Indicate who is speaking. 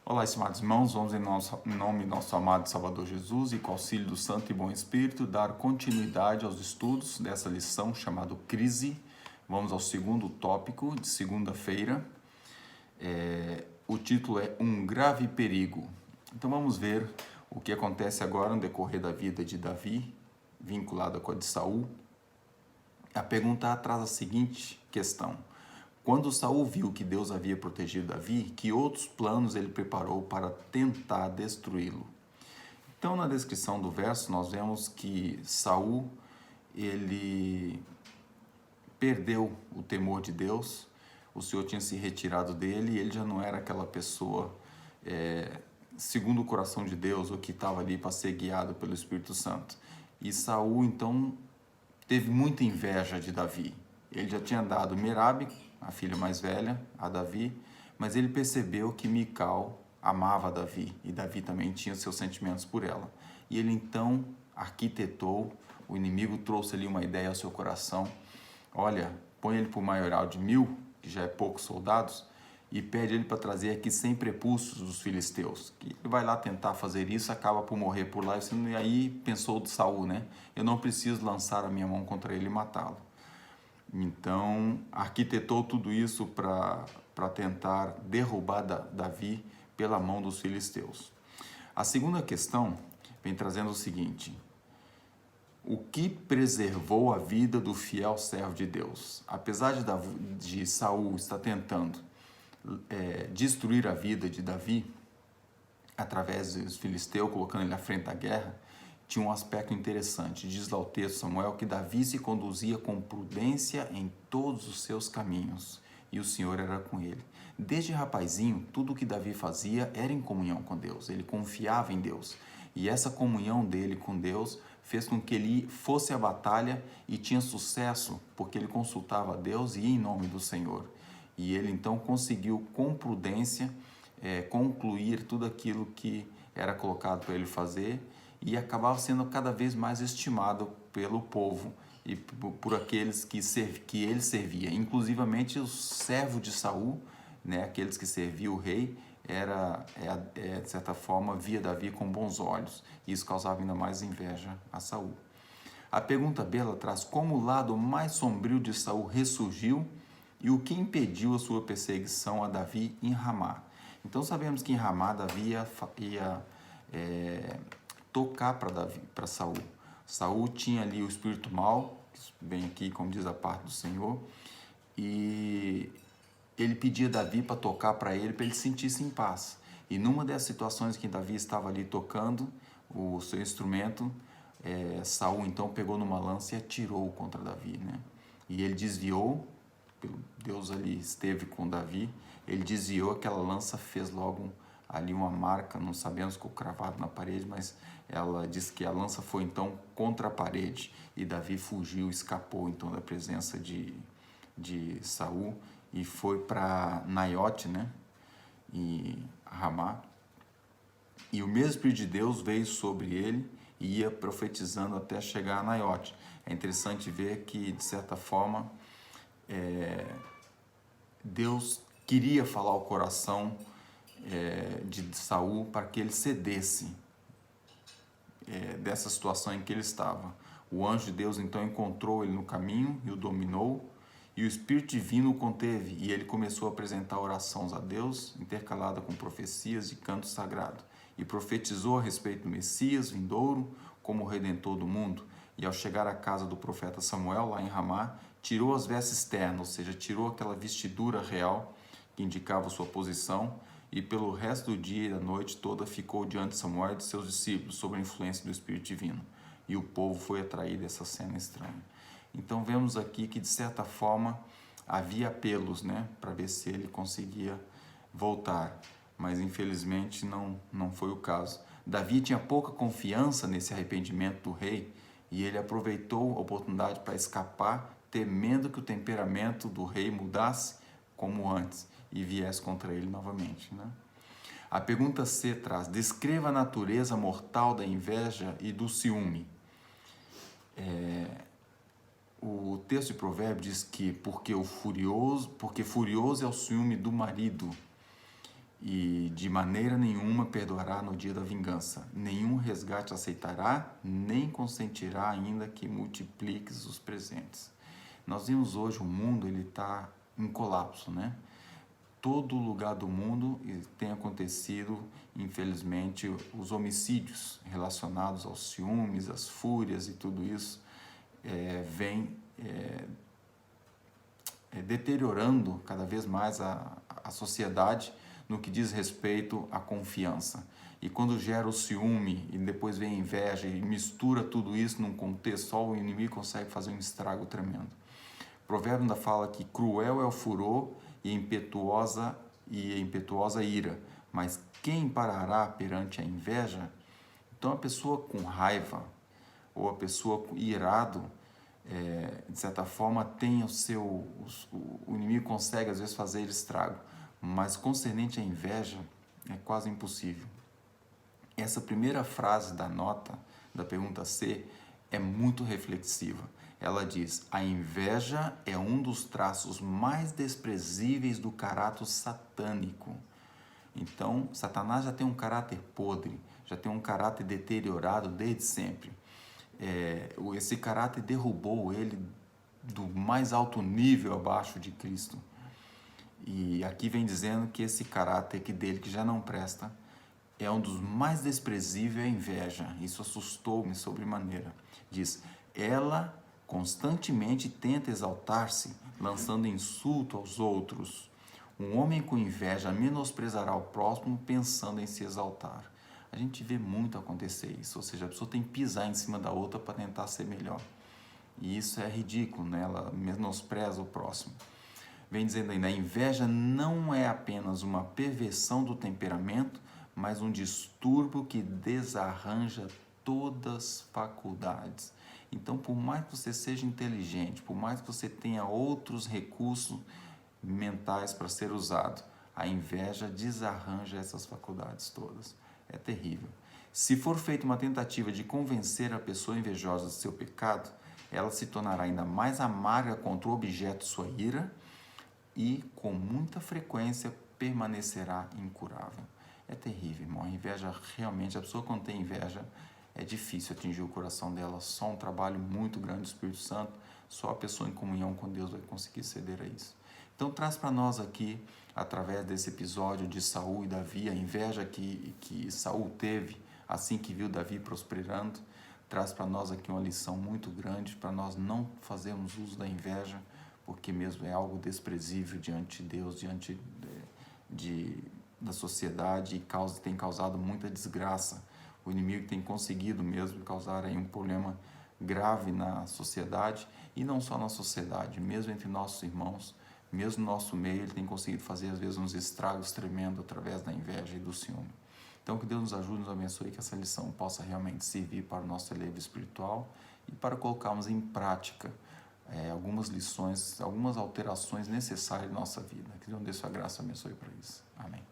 Speaker 1: Olá, estimados irmãos, vamos em nome do nosso amado Salvador Jesus e com o auxílio do Santo e Bom Espírito dar continuidade aos estudos dessa lição chamada Crise. Vamos ao segundo tópico de segunda-feira. O título é Um Grave Perigo. Então vamos ver o que acontece agora no decorrer da vida de Davi, vinculada com a de Saul. A pergunta traz a seguinte questão: quando Saul viu que Deus havia protegido Davi, que outros planos ele preparou para tentar destruí-lo? Então, na descrição do verso, nós vemos que Saul ele perdeu o temor de Deus. O Senhor tinha se retirado dele e ele já não era aquela pessoa segundo o coração de Deus, ou que estava ali para ser guiado pelo Espírito Santo. E Saul então teve muita inveja de Davi. Ele já tinha dado Merabe, a filha mais velha, a Davi, mas ele percebeu que Mical amava Davi e Davi também tinha seus sentimentos por ela. E ele então arquitetou, o inimigo trouxe ali uma ideia ao seu coração: olha, põe ele para o maioral de 1000, que já é poucos soldados, e pede ele para trazer aqui 100 prepulsos dos filisteus. Que ele vai lá tentar fazer isso, acaba por morrer por lá. E aí pensou de Saul, né? Eu não preciso lançar a minha mão contra ele e matá-lo. Então arquitetou tudo isso para tentar derrubar Davi pela mão dos filisteus. A segunda questão vem trazendo o seguinte: o que preservou a vida do fiel servo de Deus? Apesar de Saul estar tentando destruir a vida de Davi através dos filisteus, colocando ele à frente da guerra, tinha um aspecto interessante. Diz lá o texto, Samuel, que Davi se conduzia com prudência em todos os seus caminhos, e o Senhor era com ele. Desde rapazinho, tudo o que Davi fazia era em comunhão com Deus, ele confiava em Deus, e essa comunhão dele com Deus fez com que ele fosse à batalha e tinha sucesso, porque ele consultava a Deus e ia em nome do Senhor. E ele então conseguiu com prudência concluir tudo aquilo que era colocado para ele fazer, e acabava sendo cada vez mais estimado pelo povo e por aqueles que ele servia. Inclusivamente o servo de Saul, né, aqueles que serviam o rei, de certa forma, via Davi com bons olhos, e isso causava ainda mais inveja a Saul. A pergunta B, ela traz como o lado mais sombrio de Saul ressurgiu e o que impediu a sua perseguição a Davi em Ramá. Então sabemos que em Ramá Davi ia tocar para Saul. Saul tinha ali o espírito mau, bem aqui como diz a parte do Senhor, e ele pedia Davi para tocar para ele se sentisse em paz. E numa das situações que Davi estava ali tocando o seu instrumento, Saul então pegou numa lança e atirou contra Davi, né? E ele desviou, Deus ali esteve com Davi, ele desviou, aquela lança fez logo ali uma marca, não sabemos se ficou cravado na parede, mas ela diz que a lança foi então contra a parede e Davi fugiu, escapou então da presença de Saul e foi para Naiote, né, e Ramá, e o mesmo Espírito de Deus veio sobre ele e ia profetizando até chegar a Naiote. É interessante ver que, de certa forma, Deus queria falar ao coração de Saul para que ele cedesse dessa situação em que ele estava. O anjo de Deus então encontrou ele no caminho e o dominou, e o Espírito Divino o conteve, e ele começou a apresentar orações a Deus, intercalada com profecias e canto sagrado, e profetizou a respeito do Messias vindouro como o Redentor do mundo. E ao chegar à casa do profeta Samuel, lá em Ramá, tirou as vestes externas, ou seja, tirou aquela vestidura real que indicava sua posição, e pelo resto do dia e da noite toda ficou diante de Samuel e de seus discípulos, sob a influência do Espírito Divino. E o povo foi atraído a essa cena estranha. Então vemos aqui que, de certa forma, havia apelos, né, para ver se ele conseguia voltar, mas infelizmente não foi o caso. Davi tinha pouca confiança nesse arrependimento do rei, e ele aproveitou a oportunidade para escapar, temendo que o temperamento do rei mudasse como antes e viesse contra ele novamente, né? A pergunta C traz: descreva a natureza mortal da inveja e do ciúme. O texto de Provérbios diz que porque furioso é o ciúme do marido, e de maneira nenhuma perdoará no dia da vingança, nenhum resgate aceitará, nem consentirá ainda que multipliques os presentes. Nós vimos hoje o mundo, ele está em colapso, né? Todo lugar do mundo tem acontecido, infelizmente, os homicídios relacionados aos ciúmes, às fúrias e tudo isso vem deteriorando cada vez mais a sociedade no que diz respeito à confiança. E quando gera o ciúme e depois vem a inveja e mistura tudo isso num contexto, só o inimigo consegue fazer um estrago tremendo. O provérbio ainda fala que cruel é o furor e impetuosa ira, mas quem parará perante a inveja? Então a pessoa com raiva ou a pessoa irado, de certa forma tem o inimigo consegue às vezes fazer estrago, mas concernente à inveja é quase impossível. Essa primeira frase da nota, da pergunta C, é muito reflexiva. Ela diz: a inveja é um dos traços mais desprezíveis do caráter satânico. Então, Satanás já tem um caráter podre, já tem um caráter deteriorado desde sempre. Esse caráter derrubou ele do mais alto nível abaixo de Cristo. E aqui vem dizendo que esse caráter dele, que já não presta, é um dos mais desprezíveis, a inveja. Isso assustou-me sobremaneira. Diz: ela constantemente tenta exaltar-se, lançando insulto aos outros. Um homem com inveja menosprezará o próximo, pensando em se exaltar. A gente vê muito acontecer isso, ou seja, a pessoa tem que pisar em cima da outra para tentar ser melhor. E isso é ridículo, né? Ela menospreza o próximo. Vem dizendo ainda: a inveja não é apenas uma perversão do temperamento, mas um distúrbio que desarranja todas as faculdades. Então, por mais que você seja inteligente, por mais que você tenha outros recursos mentais para ser usado, a inveja desarranja essas faculdades todas. É terrível. Se for feita uma tentativa de convencer a pessoa invejosa do seu pecado, ela se tornará ainda mais amarga contra o objeto de sua ira e, com muita frequência, permanecerá incurável. É terrível, irmão. A inveja, realmente, a pessoa quando tem inveja, é difícil atingir o coração dela. Só um trabalho muito grande do Espírito Santo, só a pessoa em comunhão com Deus vai conseguir ceder a isso. Então, traz para nós aqui, através desse episódio de Saul e Davi, a inveja que Saul teve assim que viu Davi prosperando, traz para nós aqui uma lição muito grande, para nós não fazermos uso da inveja, porque mesmo é algo desprezível diante de Deus, diante da sociedade, e tem causado muita desgraça. O inimigo tem conseguido mesmo causar aí um problema grave na sociedade, e não só na sociedade, mesmo entre nossos irmãos, mesmo no nosso meio, ele tem conseguido fazer às vezes uns estragos tremendos através da inveja e do ciúme. Então, que Deus nos ajude, nos abençoe, que essa lição possa realmente servir para o nosso elevo espiritual e para colocarmos em prática algumas lições, algumas alterações necessárias em nossa vida. Que Deus dê sua graça e abençoe para isso. Amém.